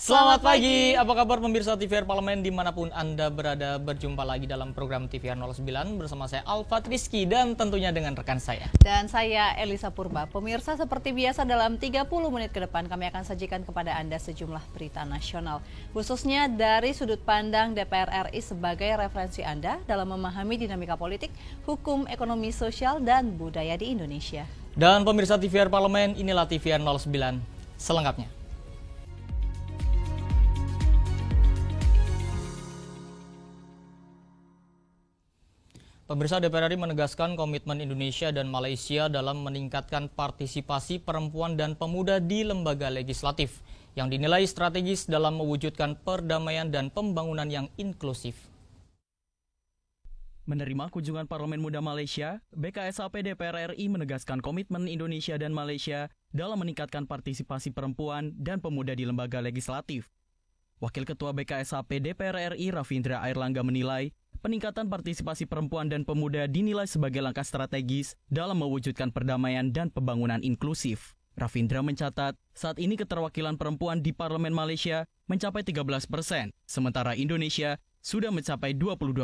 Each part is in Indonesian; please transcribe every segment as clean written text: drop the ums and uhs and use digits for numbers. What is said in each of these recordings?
Selamat pagi, apa kabar pemirsa TVR Parlemen dimanapun Anda berada. Berjumpa lagi dalam program TVR 09 bersama saya Alfat Rizky dan tentunya dengan rekan saya. Dan saya Elisa Purba. Pemirsa, seperti biasa dalam 30 menit ke depan kami akan sajikan kepada Anda sejumlah berita nasional. Khususnya dari sudut pandang DPR RI sebagai referensi Anda dalam memahami dinamika politik, hukum, ekonomi, sosial, dan budaya di Indonesia. Dan pemirsa TVR Parlemen, inilah TVR 09 selengkapnya. Pemirsa, DPR RI menegaskan komitmen Indonesia dan Malaysia dalam meningkatkan partisipasi perempuan dan pemuda di lembaga legislatif yang dinilai strategis dalam mewujudkan perdamaian dan pembangunan yang inklusif. Menerima kunjungan Parlemen Muda Malaysia, BKSAP DPR RI menegaskan komitmen Indonesia dan Malaysia dalam meningkatkan partisipasi perempuan dan pemuda di lembaga legislatif. Wakil Ketua BKSAP DPR RI Rafindra Airlangga menilai, peningkatan partisipasi perempuan dan pemuda dinilai sebagai langkah strategis dalam mewujudkan perdamaian dan pembangunan inklusif. Rafindra mencatat, saat ini keterwakilan perempuan di Parlemen Malaysia mencapai 13%, sementara Indonesia sudah mencapai 22%.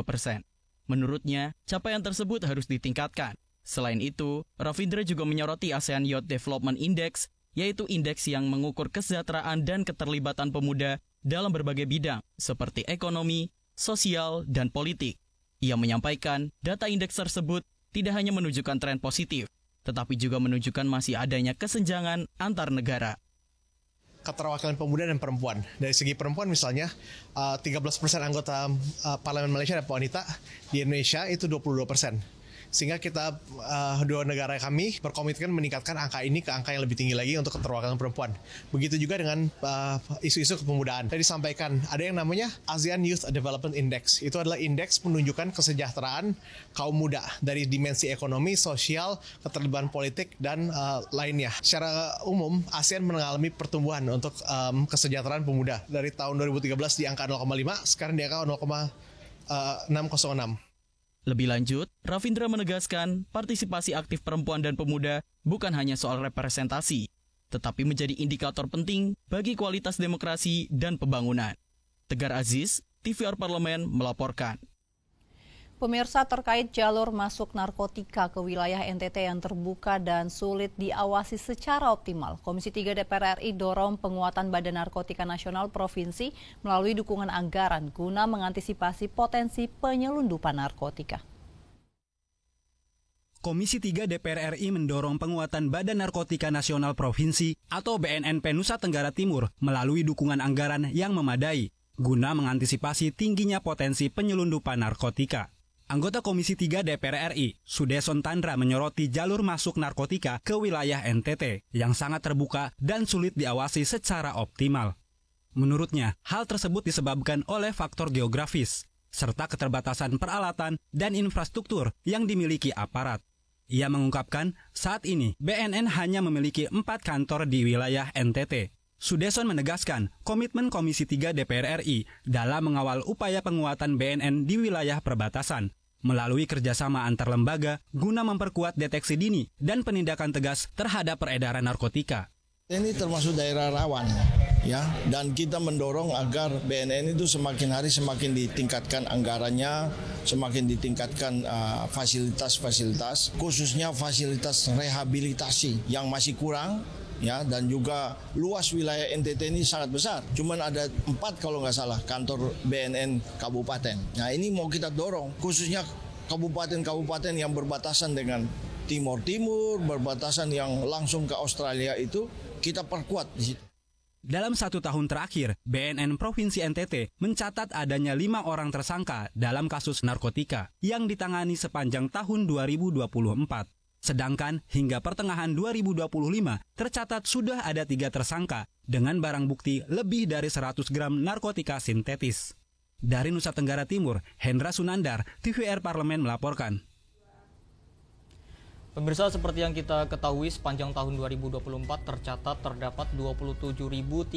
Menurutnya, capaian tersebut harus ditingkatkan. Selain itu, Rafindra juga menyoroti ASEAN Youth Development Index, yaitu indeks yang mengukur kesejahteraan dan keterlibatan pemuda dalam berbagai bidang, seperti ekonomi, sosial, dan politik. Ia menyampaikan data indeks tersebut tidak hanya menunjukkan tren positif, tetapi juga menunjukkan masih adanya kesenjangan antar negara. Keterwakilan pemuda dan perempuan. Dari segi perempuan misalnya, 13% anggota Parlemen Malaysia adalah wanita, di Indonesia itu 22%. Sehingga kita, dua negara kami berkomitmen meningkatkan angka ini ke angka yang lebih tinggi lagi untuk keterwakilan perempuan. Begitu juga dengan isu-isu kepemudaan. Tadi disampaikan, ada yang namanya ASEAN Youth Development Index. Itu adalah indeks menunjukkan kesejahteraan kaum muda dari dimensi ekonomi, sosial, keterlibatan politik, dan lainnya. Secara umum, ASEAN mengalami pertumbuhan untuk kesejahteraan pemuda. Dari tahun 2013 di angka 0,5, sekarang di angka 0,606. Lebih lanjut, Rafindra menegaskan partisipasi aktif perempuan dan pemuda bukan hanya soal representasi, tetapi menjadi indikator penting bagi kualitas demokrasi dan pembangunan. Tegar Aziz, TVR Parlemen melaporkan. Pemirsa, terkait jalur masuk narkotika ke wilayah NTT yang terbuka dan sulit diawasi secara optimal, Komisi 3 DPR RI dorong penguatan Badan Narkotika Nasional Provinsi melalui dukungan anggaran guna mengantisipasi potensi penyelundupan narkotika. Komisi 3 DPR RI mendorong penguatan Badan Narkotika Nasional Provinsi atau BNNP Nusa Tenggara Timur melalui dukungan anggaran yang memadai guna mengantisipasi tingginya potensi penyelundupan narkotika. Anggota Komisi 3 DPR RI, Sudeson Tandra menyoroti jalur masuk narkotika ke wilayah NTT yang sangat terbuka dan sulit diawasi secara optimal. Menurutnya, hal tersebut disebabkan oleh faktor geografis, serta keterbatasan peralatan dan infrastruktur yang dimiliki aparat. Ia mengungkapkan, saat ini BNN hanya memiliki 4 kantor di wilayah NTT. Sudeson menegaskan komitmen Komisi 3 DPR RI dalam mengawal upaya penguatan BNN di wilayah perbatasan melalui kerjasama antar lembaga guna memperkuat deteksi dini dan penindakan tegas terhadap peredaran narkotika. Ini termasuk daerah rawan, ya, dan kita mendorong agar BNN itu semakin hari semakin ditingkatkan anggarannya, semakin ditingkatkan fasilitas-fasilitas, khususnya fasilitas rehabilitasi yang masih kurang. Ya, dan juga luas wilayah NTT ini sangat besar. Cuman ada 4 kalau nggak salah kantor BNN kabupaten. Nah, ini mau kita dorong khususnya kabupaten-kabupaten yang berbatasan dengan Timur Timur, berbatasan yang langsung ke Australia itu kita perkuat di situ. Dalam 1 tahun terakhir, BNN Provinsi NTT mencatat adanya 5 orang tersangka dalam kasus narkotika yang ditangani sepanjang tahun 2024. Sedangkan hingga pertengahan 2025 tercatat sudah ada 3 tersangka dengan barang bukti lebih dari 100 gram narkotika sintetis. Dari Nusa Tenggara Timur, Hendra Sunandar, TVR Parlemen melaporkan. Pemirsa, seperti yang kita ketahui, sepanjang tahun 2024 tercatat terdapat 27.337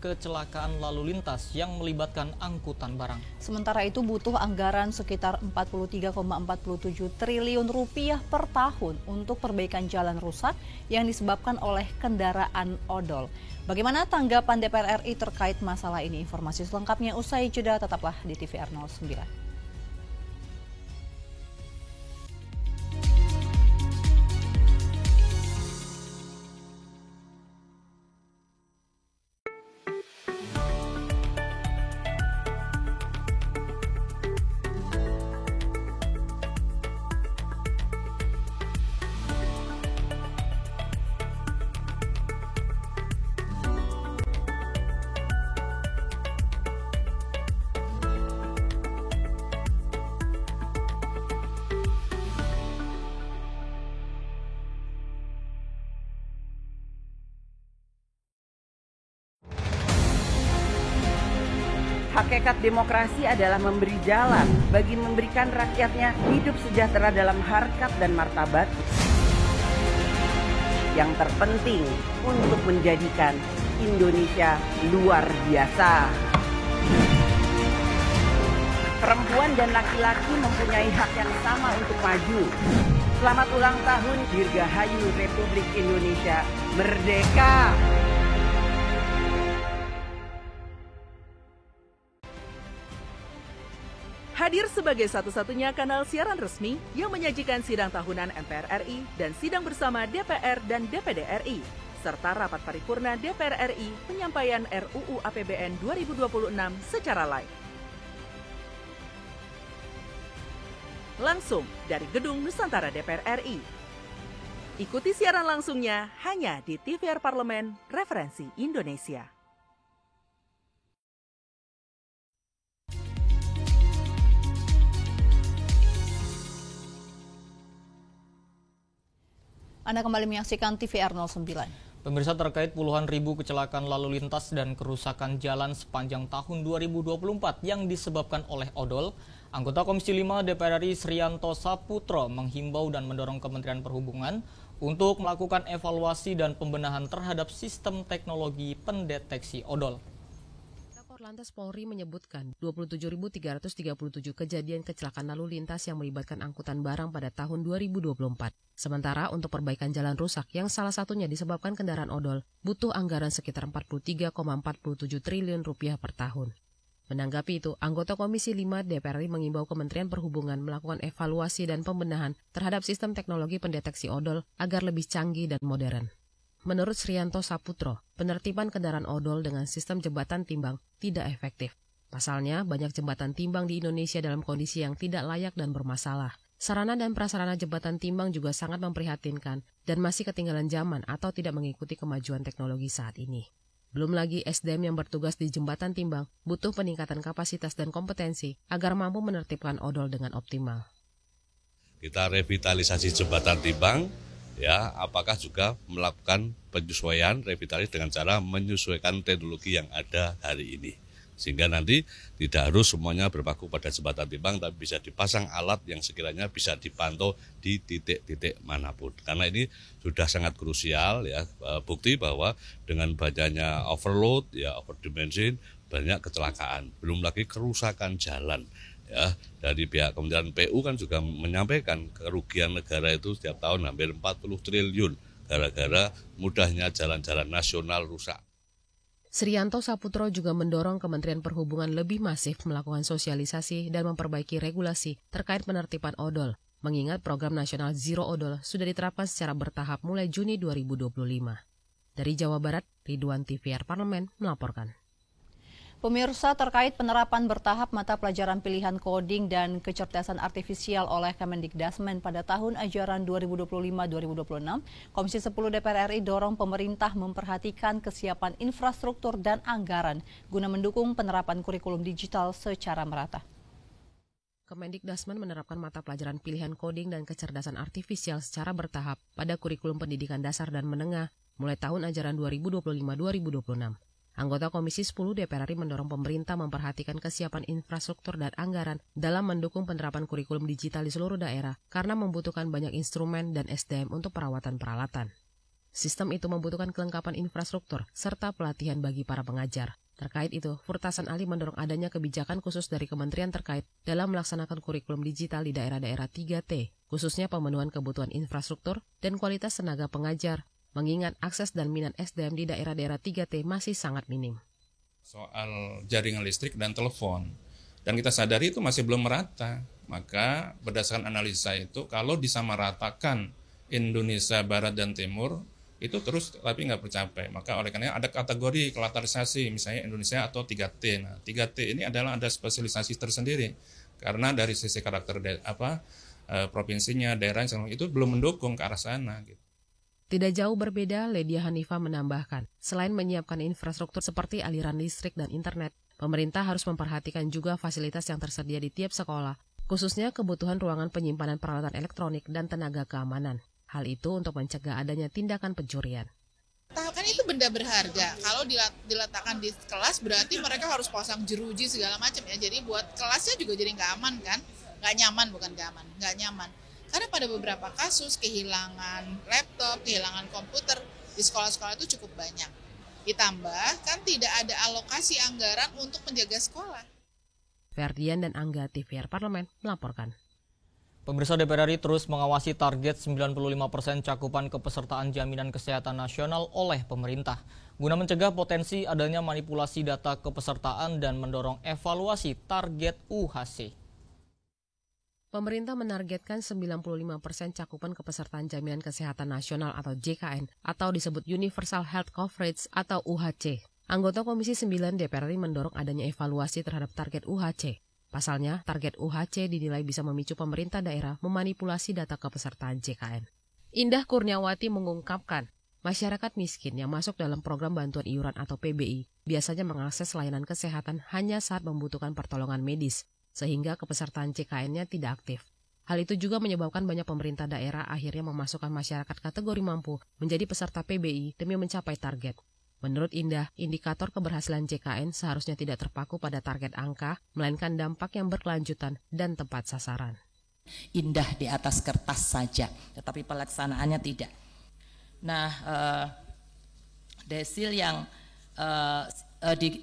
kecelakaan lalu lintas yang melibatkan angkutan barang. Sementara itu butuh anggaran sekitar 43,47 triliun rupiah per tahun untuk perbaikan jalan rusak yang disebabkan oleh kendaraan odol. Bagaimana tanggapan DPR RI terkait masalah ini? Informasi selengkapnya usai jeda, tetaplah di TVR 09. Hakikat demokrasi adalah memberi jalan bagi memberikan rakyatnya hidup sejahtera dalam harkat dan martabat. Yang terpenting untuk menjadikan Indonesia luar biasa. Perempuan dan laki-laki mempunyai hak yang sama untuk maju. Selamat ulang tahun Dirgahayu Republik Indonesia Merdeka! Hadir sebagai satu-satunya kanal siaran resmi yang menyajikan sidang tahunan MPR RI dan sidang bersama DPR dan DPD RI, serta rapat paripurna DPR RI penyampaian RUU APBN 2026 secara live. Langsung dari Gedung Nusantara DPR RI. Ikuti siaran langsungnya hanya di TVR Parlemen Referensi Indonesia. Anda kembali menyaksikan TVR 09. Pemirsa, terkait puluhan ribu kecelakaan lalu lintas dan kerusakan jalan sepanjang tahun 2024 yang disebabkan oleh odol, anggota Komisi 5 DPR RI Srianto Saputro menghimbau dan mendorong Kementerian Perhubungan untuk melakukan evaluasi dan pembenahan terhadap sistem teknologi pendeteksi odol. Lantas Polri menyebutkan 27.337 kejadian kecelakaan lalu lintas yang melibatkan angkutan barang pada tahun 2024. Sementara untuk perbaikan jalan rusak yang salah satunya disebabkan kendaraan odol, butuh anggaran sekitar 43,47 triliun rupiah per tahun. Menanggapi itu, anggota Komisi 5 DPR RI mengimbau Kementerian Perhubungan melakukan evaluasi dan pembenahan terhadap sistem teknologi pendeteksi odol agar lebih canggih dan modern. Menurut Srianto Saputro, penertiban kendaraan odol dengan sistem jembatan timbang tidak efektif. Pasalnya, banyak jembatan timbang di Indonesia dalam kondisi yang tidak layak dan bermasalah. Sarana dan prasarana jembatan timbang juga sangat memprihatinkan dan masih ketinggalan zaman atau tidak mengikuti kemajuan teknologi saat ini. Belum lagi SDM yang bertugas di jembatan timbang butuh peningkatan kapasitas dan kompetensi agar mampu menertibkan odol dengan optimal. Kita revitalisasi jembatan timbang, ya, apakah juga melakukan penyesuaian revitalisasi dengan cara menyesuaikan teknologi yang ada hari ini. Sehingga nanti tidak harus semuanya berpaku pada jembatan timbang, tapi bisa dipasang alat yang sekiranya bisa dipantau di titik-titik manapun. Karena ini sudah sangat krusial, ya, bukti bahwa dengan banyaknya overload, ya, overdimension, banyak kecelakaan. Belum lagi kerusakan jalan. Ya, dari pihak Kementerian PU kan juga menyampaikan kerugian negara itu setiap tahun hampir 40 triliun gara-gara mudahnya jalan-jalan nasional rusak. Srianto Saputro juga mendorong Kementerian Perhubungan lebih masif melakukan sosialisasi dan memperbaiki regulasi terkait penertiban odol, mengingat program nasional Zero Odol sudah diterapkan secara bertahap mulai Juni 2025. Dari Jawa Barat, Ridwan TVR Parlemen melaporkan. Pemirsa, terkait penerapan bertahap mata pelajaran pilihan coding dan kecerdasan artifisial oleh Kemendikdasmen pada tahun ajaran 2025-2026, Komisi 10 DPR RI dorong pemerintah memperhatikan kesiapan infrastruktur dan anggaran guna mendukung penerapan kurikulum digital secara merata. Kemendikdasmen menerapkan mata pelajaran pilihan coding dan kecerdasan artifisial secara bertahap pada kurikulum pendidikan dasar dan menengah mulai tahun ajaran 2025-2026. Anggota Komisi 10 DPR RI mendorong pemerintah memperhatikan kesiapan infrastruktur dan anggaran dalam mendukung penerapan kurikulum digital di seluruh daerah karena membutuhkan banyak instrumen dan SDM untuk perawatan peralatan. Sistem itu membutuhkan kelengkapan infrastruktur serta pelatihan bagi para pengajar. Terkait itu, Furtasan Ali mendorong adanya kebijakan khusus dari kementerian terkait dalam melaksanakan kurikulum digital di daerah-daerah 3T, khususnya pemenuhan kebutuhan infrastruktur dan kualitas tenaga pengajar, mengingat akses dan minat SDM di daerah-daerah 3T masih sangat minim. Soal jaringan listrik dan telepon, dan kita sadari itu masih belum merata. Maka berdasarkan analisa itu, kalau disamaratakan Indonesia Barat dan Timur, itu terus tapi nggak tercapai. Maka oleh karena ada kategori kelatarisasi, misalnya Indonesia atau 3T. Nah, 3T ini adalah ada spesialisasi tersendiri, karena dari sisi karakter provinsinya, daerah itu belum mendukung ke arah sana. Gitu. Tidak jauh berbeda, Ledia Hanifah menambahkan, selain menyiapkan infrastruktur seperti aliran listrik dan internet, pemerintah harus memperhatikan juga fasilitas yang tersedia di tiap sekolah, khususnya kebutuhan ruangan penyimpanan peralatan elektronik dan tenaga keamanan. Hal itu untuk mencegah adanya tindakan pencurian. Kan itu benda berharga. Kalau diletakkan di kelas berarti mereka harus pasang jeruji segala macam ya. Jadi buat kelasnya juga jadi nggak aman kan? Nggak nyaman, bukan nggak aman, nggak nyaman. Karena pada beberapa kasus kehilangan laptop, kehilangan komputer di sekolah-sekolah itu cukup banyak. Ditambah kan tidak ada alokasi anggaran untuk menjaga sekolah. Ferdian dan Angga, TVR Parlemen, melaporkan. Pemirsa, DPR RI terus mengawasi target 95% cakupan kepesertaan jaminan kesehatan nasional oleh pemerintah, guna mencegah potensi adanya manipulasi data kepesertaan dan mendorong evaluasi target UHC. Pemerintah menargetkan 95% cakupan kepesertaan jaminan kesehatan nasional atau JKN atau disebut Universal Health Coverage atau UHC. Anggota Komisi 9 DPR RI mendorong adanya evaluasi terhadap target UHC. Pasalnya, target UHC dinilai bisa memicu pemerintah daerah memanipulasi data kepesertaan JKN. Indah Kurniawati mengungkapkan, masyarakat miskin yang masuk dalam program bantuan iuran atau PBI biasanya mengakses layanan kesehatan hanya saat membutuhkan pertolongan medis, sehingga kepesertaan JKN-nya tidak aktif. Hal itu juga menyebabkan banyak pemerintah daerah akhirnya memasukkan masyarakat kategori mampu menjadi peserta PBI demi mencapai target. Menurut Indah, indikator keberhasilan JKN seharusnya tidak terpaku pada target angka, melainkan dampak yang berkelanjutan dan tepat sasaran. Indah di atas kertas saja, tetapi pelaksanaannya tidak. Nah, desil yang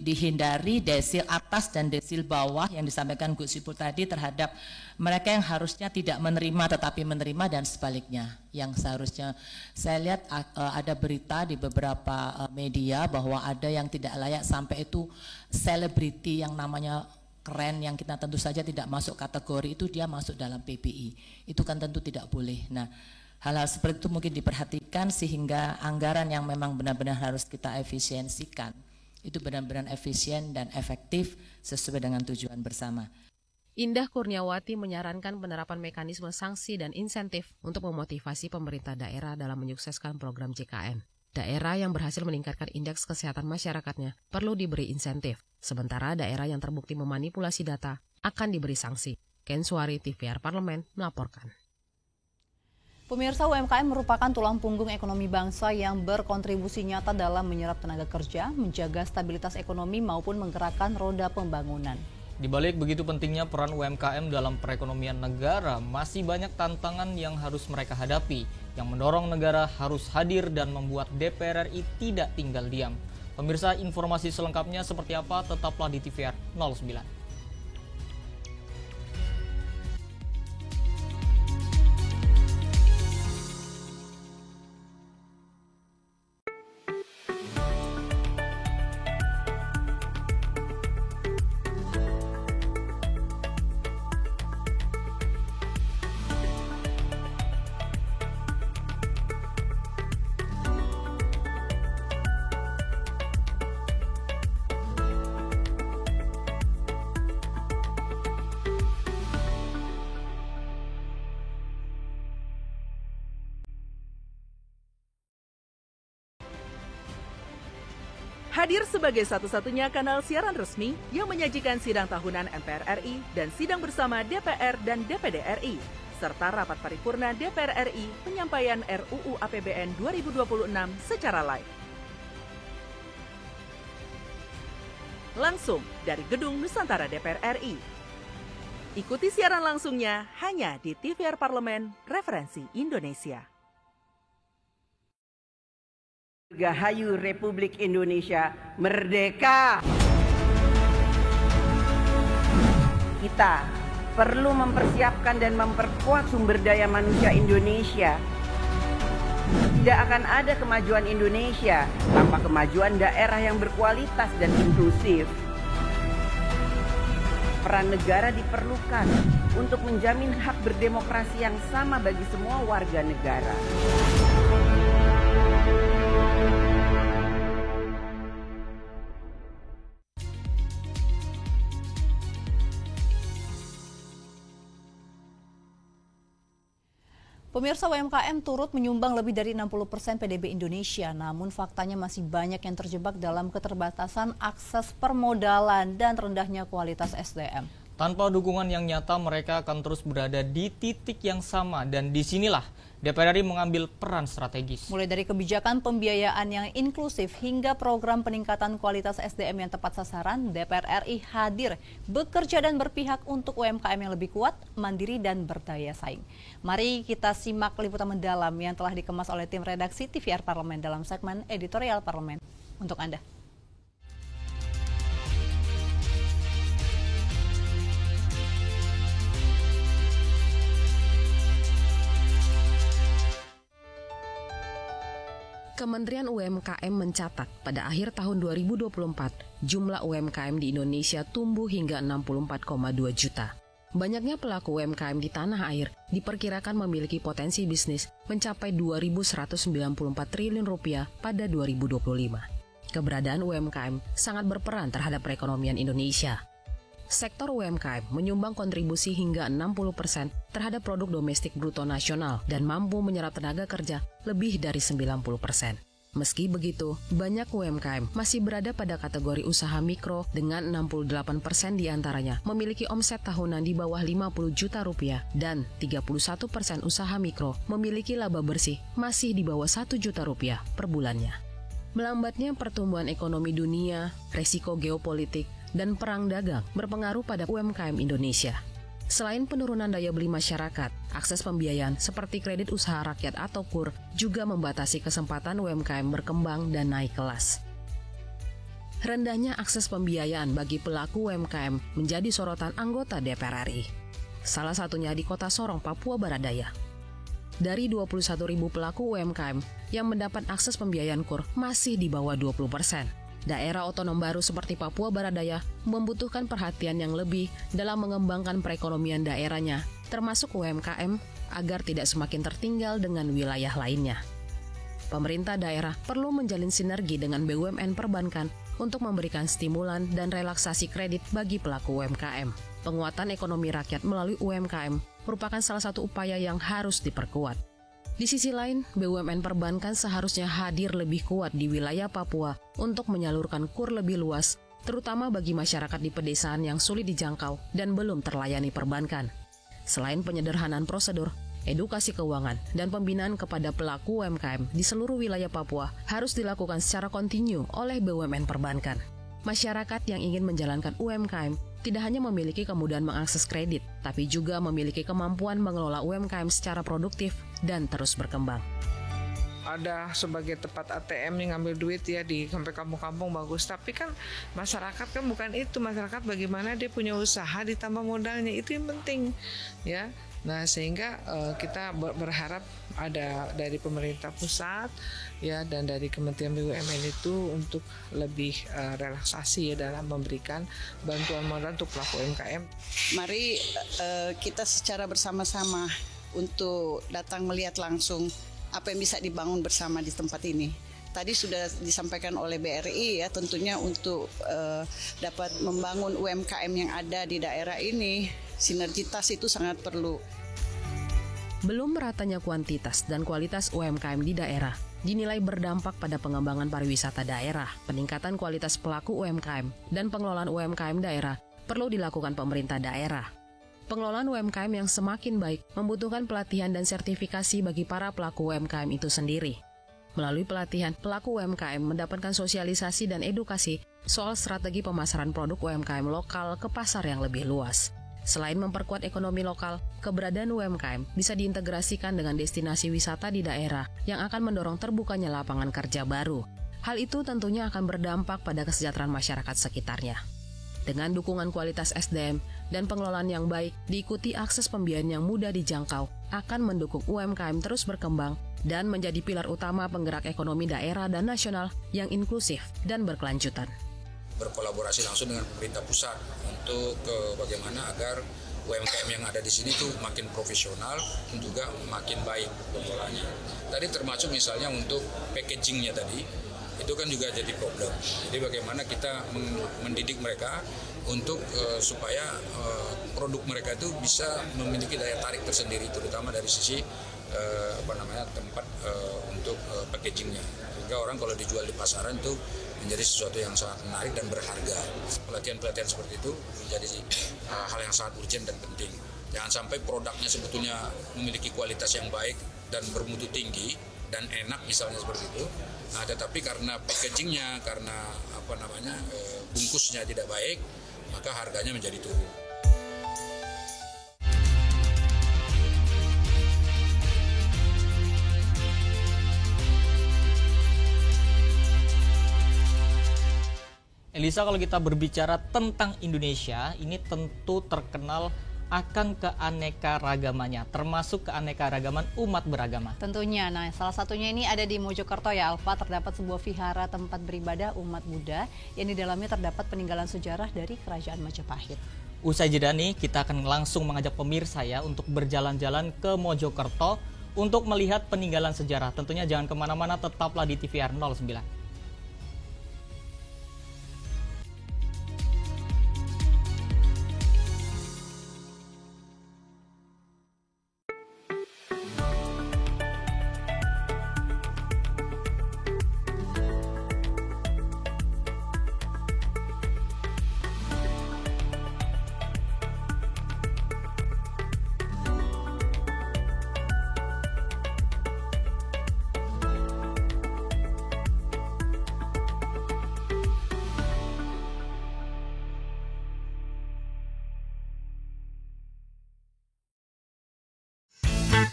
dihindari desil atas dan desil bawah yang disampaikan Gus Ipul tadi terhadap mereka yang harusnya tidak menerima tetapi menerima dan sebaliknya. Yang seharusnya saya lihat ada berita di beberapa media bahwa ada yang tidak layak sampai itu selebriti yang namanya keren yang kita tentu saja tidak masuk kategori itu dia masuk dalam PBI. Itu kan tentu tidak boleh. Nah, hal-hal seperti itu mungkin diperhatikan sehingga anggaran yang memang benar-benar harus kita efisiensikan itu benar-benar efisien dan efektif sesuai dengan tujuan bersama. Indah Kurniawati menyarankan penerapan mekanisme sanksi dan insentif untuk memotivasi pemerintah daerah dalam menyukseskan program JKN. Daerah yang berhasil meningkatkan indeks kesehatan masyarakatnya perlu diberi insentif, sementara daerah yang terbukti memanipulasi data akan diberi sanksi. Ken Suari, TVR Parlemen, melaporkan. Pemirsa, UMKM merupakan tulang punggung ekonomi bangsa yang berkontribusi nyata dalam menyerap tenaga kerja, menjaga stabilitas ekonomi maupun menggerakkan roda pembangunan. Di balik begitu pentingnya peran UMKM dalam perekonomian negara, masih banyak tantangan yang harus mereka hadapi, yang mendorong negara harus hadir dan membuat DPR RI tidak tinggal diam. Pemirsa, informasi selengkapnya seperti apa tetaplah di TVR 09. Hadir sebagai satu-satunya kanal siaran resmi yang menyajikan sidang tahunan MPR RI dan sidang bersama DPR dan DPD RI, serta rapat paripurna DPR RI penyampaian RUU APBN 2026 secara live. langsung dari Gedung Nusantara DPR RI. Ikuti siaran langsungnya hanya di TVR Parlemen Referensi Indonesia. Dirgahayu Republik Indonesia merdeka! Kita perlu mempersiapkan dan memperkuat sumber daya manusia Indonesia. Tidak akan ada kemajuan Indonesia tanpa kemajuan daerah yang berkualitas dan inklusif. Peran negara diperlukan untuk menjamin hak berdemokrasi yang sama bagi semua warga negara. Pemirsa, UMKM turut menyumbang lebih dari 60% PDB Indonesia, namun faktanya masih banyak yang terjebak dalam keterbatasan akses permodalan dan rendahnya kualitas SDM. Tanpa dukungan yang nyata, mereka akan terus berada di titik yang sama, dan disinilah DPR RI mengambil peran strategis. Mulai dari kebijakan pembiayaan yang inklusif hingga program peningkatan kualitas SDM yang tepat sasaran, DPR RI hadir, bekerja dan berpihak untuk UMKM yang lebih kuat, mandiri, dan berdaya saing. Mari kita simak liputan mendalam yang telah dikemas oleh tim redaksi TVR Parlemen dalam segmen Editorial Parlemen untuk Anda. Kementerian UMKM mencatat pada akhir tahun 2024, jumlah UMKM di Indonesia tumbuh hingga 64,2 juta. Banyaknya pelaku UMKM di tanah air diperkirakan memiliki potensi bisnis mencapai 2.194 triliun rupiah pada 2025. Keberadaan UMKM sangat berperan terhadap perekonomian Indonesia. Sektor UMKM menyumbang kontribusi hingga 60% terhadap produk domestik bruto nasional dan mampu menyerap tenaga kerja lebih dari 90%. Meski begitu, banyak UMKM masih berada pada kategori usaha mikro dengan 68% diantaranya memiliki omset tahunan di bawah 50 juta rupiah dan 31% usaha mikro memiliki laba bersih masih di bawah 1 juta rupiah per bulannya. Melambatnya pertumbuhan ekonomi dunia, resiko geopolitik, dan perang dagang berpengaruh pada UMKM Indonesia. Selain penurunan daya beli masyarakat, akses pembiayaan seperti kredit usaha rakyat atau KUR juga membatasi kesempatan UMKM berkembang dan naik kelas. Rendahnya akses pembiayaan bagi pelaku UMKM menjadi sorotan anggota DPR RI. Salah satunya di Kota Sorong, Papua Barat Daya. Dari 21.000 pelaku UMKM yang mendapat akses pembiayaan KUR masih di bawah 20%. Daerah otonom baru seperti Papua Barat Daya membutuhkan perhatian yang lebih dalam mengembangkan perekonomian daerahnya, termasuk UMKM, agar tidak semakin tertinggal dengan wilayah lainnya. Pemerintah daerah perlu menjalin sinergi dengan BUMN perbankan untuk memberikan stimulan dan relaksasi kredit bagi pelaku UMKM. Penguatan ekonomi rakyat melalui UMKM merupakan salah satu upaya yang harus diperkuat. Di sisi lain, BUMN perbankan seharusnya hadir lebih kuat di wilayah Papua untuk menyalurkan KUR lebih luas, terutama bagi masyarakat di pedesaan yang sulit dijangkau dan belum terlayani perbankan. Selain penyederhanaan prosedur, edukasi keuangan, dan pembinaan kepada pelaku UMKM di seluruh wilayah Papua harus dilakukan secara kontinu oleh BUMN perbankan. Masyarakat yang ingin menjalankan UMKM tidak hanya memiliki kemudahan mengakses kredit, tapi juga memiliki kemampuan mengelola UMKM secara produktif dan terus berkembang. Ada sebagai tempat ATM yang ngambil duit ya di sampai kampung-kampung bagus, tapi kan masyarakat kan bukan itu. Masyarakat bagaimana dia punya usaha ditambah modalnya, itu yang penting ya. Nah, sehingga kita berharap ada dari pemerintah pusat ya dan dari Kementerian BUMN itu untuk lebih relaksasi ya dalam memberikan bantuan modal untuk pelaku UMKM. Mari kita secara bersama-sama untuk datang melihat langsung apa yang bisa dibangun bersama di tempat ini. Tadi sudah disampaikan oleh BRI ya, tentunya untuk dapat membangun UMKM yang ada di daerah ini, sinergitas itu sangat perlu. Belum meratanya kuantitas dan kualitas UMKM di daerah dinilai berdampak pada pengembangan pariwisata daerah. Peningkatan kualitas pelaku UMKM dan pengelolaan UMKM daerah perlu dilakukan pemerintah daerah. Pengelolaan UMKM yang semakin baik membutuhkan pelatihan dan sertifikasi bagi para pelaku UMKM itu sendiri. Melalui pelatihan, pelaku UMKM mendapatkan sosialisasi dan edukasi soal strategi pemasaran produk UMKM lokal ke pasar yang lebih luas. Selain memperkuat ekonomi lokal, keberadaan UMKM bisa diintegrasikan dengan destinasi wisata di daerah yang akan mendorong terbukanya lapangan kerja baru. Hal itu tentunya akan berdampak pada kesejahteraan masyarakat sekitarnya. Dengan dukungan kualitas SDM dan pengelolaan yang baik, diikuti akses pembiayaan yang mudah dijangkau, akan mendukung UMKM terus berkembang dan menjadi pilar utama penggerak ekonomi daerah dan nasional yang inklusif dan berkelanjutan. Berkolaborasi langsung dengan pemerintah pusat untuk bagaimana agar UMKM yang ada di sini tuh makin profesional dan juga makin baik pengelolaannya. Tadi termasuk misalnya untuk packagingnya tadi, itu kan juga jadi problem. Jadi bagaimana kita mendidik mereka untuk supaya produk mereka itu bisa memiliki daya tarik tersendiri, terutama dari sisi tempat untuk packagingnya. Sehingga orang kalau dijual di pasaran itu menjadi sesuatu yang sangat menarik dan berharga. Pelatihan-pelatihan seperti itu menjadi hal yang sangat urgent dan penting. Jangan sampai produknya sebetulnya memiliki kualitas yang baik dan bermutu tinggi dan enak misalnya seperti itu. Nah, tetapi karena packagingnya, karena bungkusnya tidak baik, maka harganya menjadi turun. Elisa, kalau kita berbicara tentang Indonesia, ini tentu terkenal akan keanekaragamannya, termasuk keanekaragaman umat beragama. Tentunya, nah salah satunya ini ada di Mojokerto ya Alfa, terdapat sebuah vihara tempat beribadah umat Buddha yang di dalamnya terdapat peninggalan sejarah dari Kerajaan Majapahit. Usai jeda nih, kita akan langsung mengajak pemirsa ya untuk berjalan-jalan ke Mojokerto untuk melihat peninggalan sejarah. Tentunya jangan kemana-mana, tetaplah di TVR 09.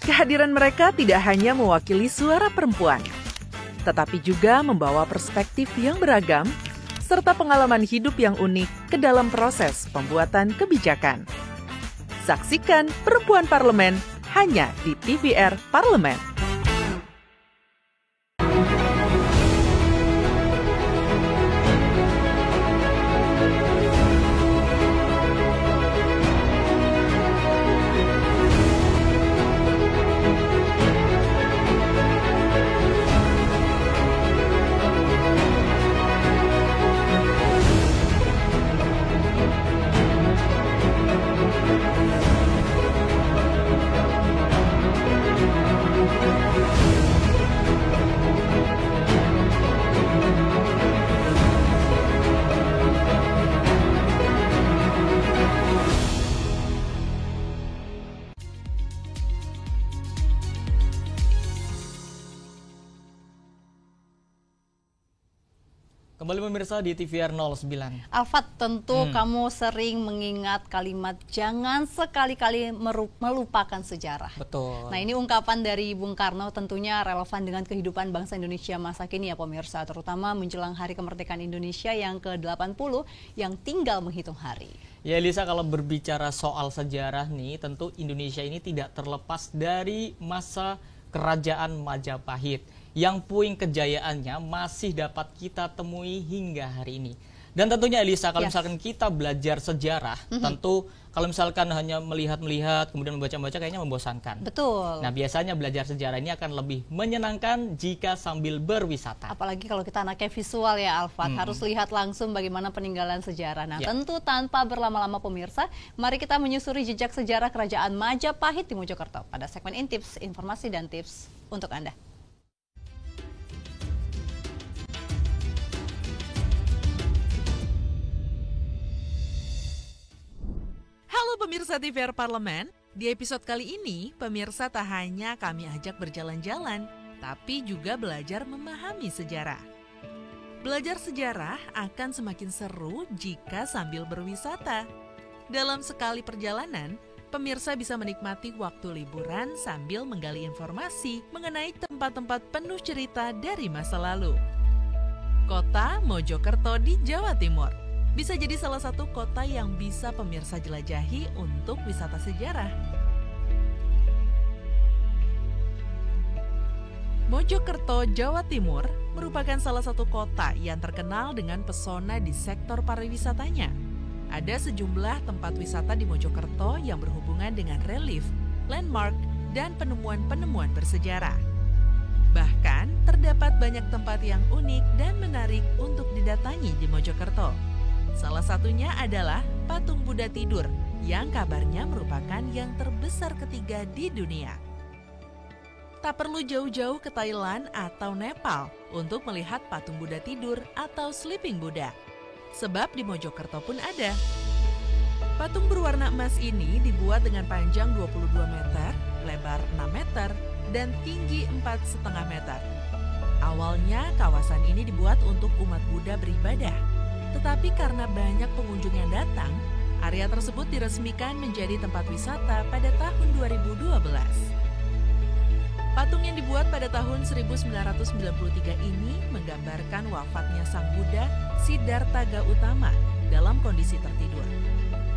Kehadiran mereka tidak hanya mewakili suara perempuan, tetapi juga membawa perspektif yang beragam serta pengalaman hidup yang unik ke dalam proses pembuatan kebijakan. Saksikan Perempuan Parlemen hanya di TVR Parlemen. Kembali pemirsa di TVR 09. Alfat, tentu kamu sering mengingat kalimat jangan sekali-kali melupakan sejarah. Betul. Nah, ini ungkapan dari Bung Karno tentunya relevan dengan kehidupan bangsa Indonesia masa kini ya pemirsa, terutama menjelang Hari Kemerdekaan Indonesia yang ke-80 yang tinggal menghitung hari. Ya Elisa, kalau berbicara soal sejarah nih, tentu Indonesia ini tidak terlepas dari masa Kerajaan Majapahit yang puing kejayaannya masih dapat kita temui hingga hari ini. Dan tentunya Elisa, kalau misalkan kita belajar sejarah, tentu kalau misalkan hanya melihat-melihat kemudian membaca-baca kayaknya membosankan. Betul. Nah, biasanya belajar sejarah ini akan lebih menyenangkan jika sambil berwisata. Apalagi kalau kita anaknya visual ya Alfat, harus lihat langsung bagaimana peninggalan sejarah. Nah, tentu tanpa berlama-lama pemirsa, mari kita menyusuri jejak sejarah Kerajaan Majapahit di Mojokerto pada segmen Intips, informasi dan tips untuk Anda. Halo pemirsa TVR Parlemen, di episode kali ini pemirsa tak hanya kami ajak berjalan-jalan, tapi juga belajar memahami sejarah. Belajar sejarah akan semakin seru jika sambil berwisata. Dalam sekali perjalanan, pemirsa bisa menikmati waktu liburan sambil menggali informasi mengenai tempat-tempat penuh cerita dari masa lalu. Kota Mojokerto di Jawa Timur bisa jadi salah satu kota yang bisa pemirsa jelajahi untuk wisata sejarah. Mojokerto, Jawa Timur merupakan salah satu kota yang terkenal dengan pesona di sektor pariwisatanya. Ada sejumlah tempat wisata di Mojokerto yang berhubungan dengan relief, landmark, dan penemuan-penemuan bersejarah. Bahkan, terdapat banyak tempat yang unik dan menarik untuk didatangi di Mojokerto. Salah satunya adalah Patung Buddha Tidur, yang kabarnya merupakan yang terbesar ketiga di dunia. Tak perlu jauh-jauh ke Thailand atau Nepal untuk melihat patung Buddha tidur atau Sleeping Buddha. Sebab di Mojokerto pun ada. Patung berwarna emas ini dibuat dengan panjang 22 meter, lebar 6 meter, dan tinggi 4,5 meter. Awalnya kawasan ini dibuat untuk umat Buddha beribadah. Tetapi karena banyak pengunjung yang datang, area tersebut diresmikan menjadi tempat wisata pada tahun 2012. Patung yang dibuat pada tahun 1993 ini menggambarkan wafatnya Sang Buddha Siddhartha Gautama dalam kondisi tertidur.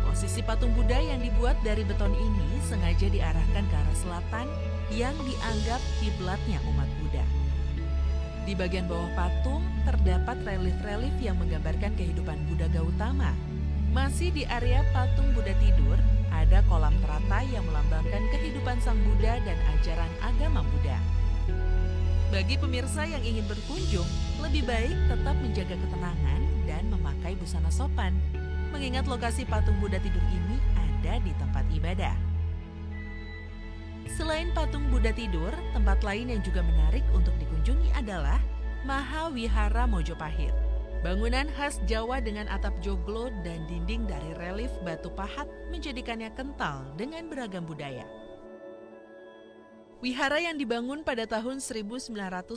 Posisi patung Buddha yang dibuat dari beton ini sengaja diarahkan ke arah selatan yang dianggap kiblatnya umat Buddha. Di bagian bawah patung terdapat relief-relief yang menggambarkan kehidupan Buddha Gautama. Masih di area patung Buddha tidur, ada kolam terata yang melambangkan kehidupan Sang Buddha dan ajaran agama Buddha. Bagi pemirsa yang ingin berkunjung, lebih baik tetap menjaga ketenangan dan memakai busana sopan, mengingat lokasi patung Buddha tidur ini ada di tempat ibadah. Selain patung Buddha tidur, tempat lain yang juga menarik untuk dikunjungi adalah Mahawihara Mojopahit. Bangunan khas Jawa dengan atap joglo dan dinding dari relief batu pahat menjadikannya kental dengan beragam budaya. Wihara yang dibangun pada tahun 1987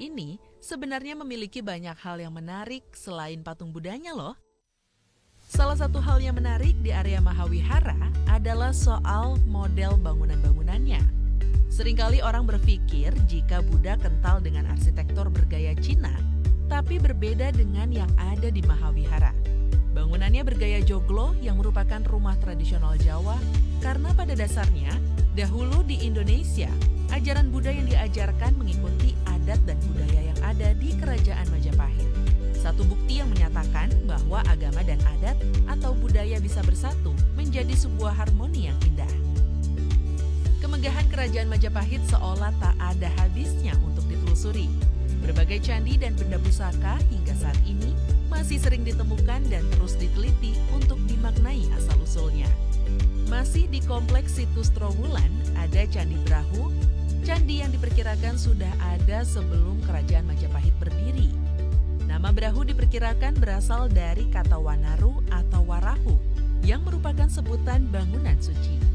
ini sebenarnya memiliki banyak hal yang menarik selain patung Budanya loh. Salah satu hal yang menarik di area Mahawihara adalah soal model bangunan-bangunannya. Seringkali orang berpikir jika Buddha kental dengan arsitektur bergaya Cina, tapi berbeda dengan yang ada di Mahawihara. Bangunannya bergaya joglo yang merupakan rumah tradisional Jawa karena pada dasarnya dahulu di Indonesia, ajaran Buddha yang diajarkan mengikuti adat dan budaya yang ada di Kerajaan Majapahit. Satu bukti yang menyatakan bahwa agama dan adat atau budaya bisa bersatu menjadi sebuah harmoni yang indah. Kemegahan Kerajaan Majapahit seolah tak ada habisnya untuk ditelusuri. Berbagai candi dan benda pusaka hingga saat ini masih sering ditemukan dan terus diteliti untuk dimaknai asal-usulnya. Masih di kompleks situs Trowulan ada Candi Brahu, candi yang diperkirakan sudah ada sebelum Kerajaan Majapahit berdiri. Nama Brahu diperkirakan berasal dari kata Wanaru atau Warahu, yang merupakan sebutan bangunan suci.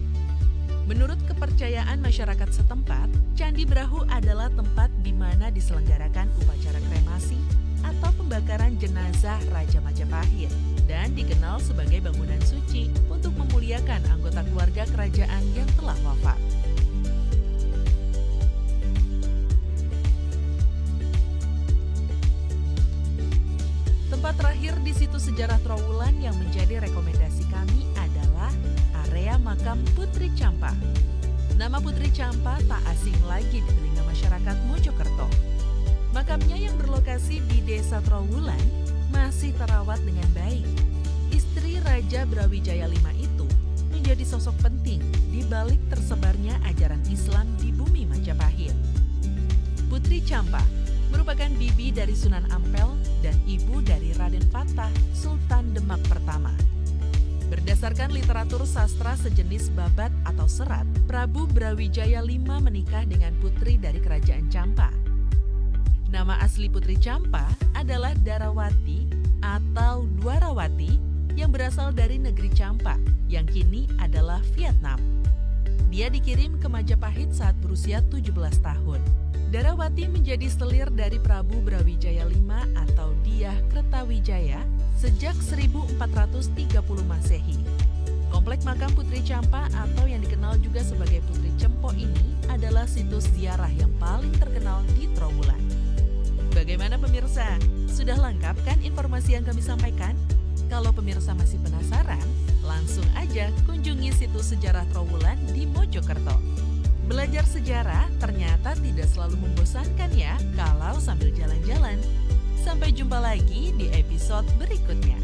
Menurut kepercayaan masyarakat setempat, Candi Brahu adalah tempat di mana diselenggarakan upacara kremasi atau pembakaran jenazah Raja Majapahit dan dikenal sebagai bangunan suci untuk memuliakan anggota keluarga kerajaan yang telah wafat. Tempat terakhir di situs sejarah Trowulan yang menjadi rekomendasi kami adalah area makam Putri Champa. Nama Putri Champa tak asing lagi di telinga masyarakat Mojokerto. Makamnya yang berlokasi di Desa Trowulan masih terawat dengan baik. Istri Raja Brawijaya V itu menjadi sosok penting di balik tersebarnya ajaran Islam di bumi Majapahit. Putri Champa merupakan bibi dari Sunan Ampel dan ibu dari Raden Fatah, Sultan Demak pertama. Berdasarkan literatur sastra sejenis babat atau serat, Prabu Brawijaya V menikah dengan putri dari Kerajaan Champa. Nama asli Putri Champa adalah Darawati atau Dwarawati yang berasal dari negeri Champa yang kini adalah Vietnam. Dia dikirim ke Majapahit saat berusia 17 tahun Darawati menjadi selir dari Prabu Brawijaya V atau Dyah Kertawijaya sejak 1430 Masehi. Komplek makam Putri Campa atau yang dikenal juga sebagai Putri Cempo ini adalah situs ziarah yang paling terkenal di Trowulan. Bagaimana pemirsa? Sudah lengkap kan informasi yang kami sampaikan? Kalau pemirsa masih penasaran, langsung aja kunjungi situs sejarah Trowulan di Mojokerto. Belajar sejarah ternyata tidak selalu membosankan ya kalau sambil jalan-jalan. Sampai jumpa lagi di episode berikutnya.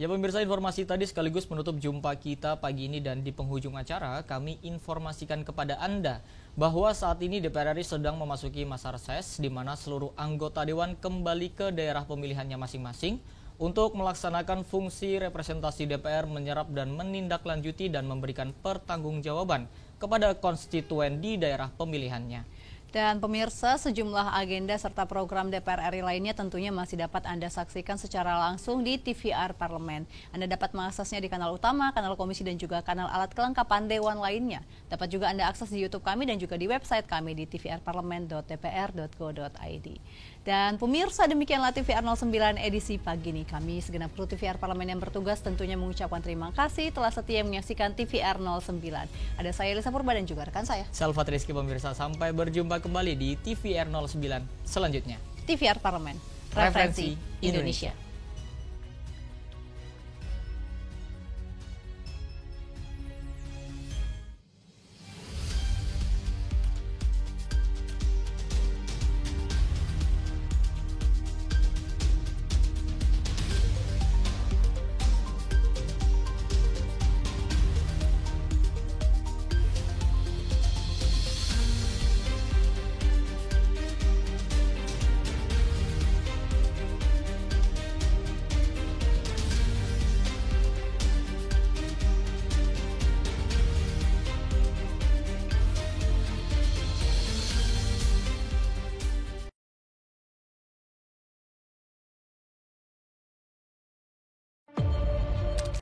Ya pemirsa, informasi tadi sekaligus menutup jumpa kita pagi ini, dan di penghujung acara kami informasikan kepada Anda bahwa saat ini DPR RI sedang memasuki masa reses di mana seluruh anggota Dewan kembali ke daerah pemilihannya masing-masing untuk melaksanakan fungsi representasi DPR, menyerap dan menindaklanjuti dan memberikan pertanggungjawaban kepada konstituen di daerah pemilihannya. Dan pemirsa, sejumlah agenda serta program DPR RI lainnya tentunya masih dapat Anda saksikan secara langsung di TVR Parlemen. Anda dapat mengaksesnya di kanal utama, kanal komisi, dan juga kanal alat kelengkapan Dewan lainnya. Dapat juga Anda akses di YouTube kami dan juga di website kami di tvrparlemen.dpr.go.id. Dan pemirsa, demikianlah TVR 09 edisi pagi ini. Kami segenap kru TVR Parlemen yang bertugas tentunya mengucapkan terima kasih telah setia menyaksikan TVR 09. Ada saya Elisa Purba dan juga rekan saya Salvat Rizky. Pemirsa, sampai berjumpa kembali di TVR 09 selanjutnya. TVR Parlemen, referensi Indonesia.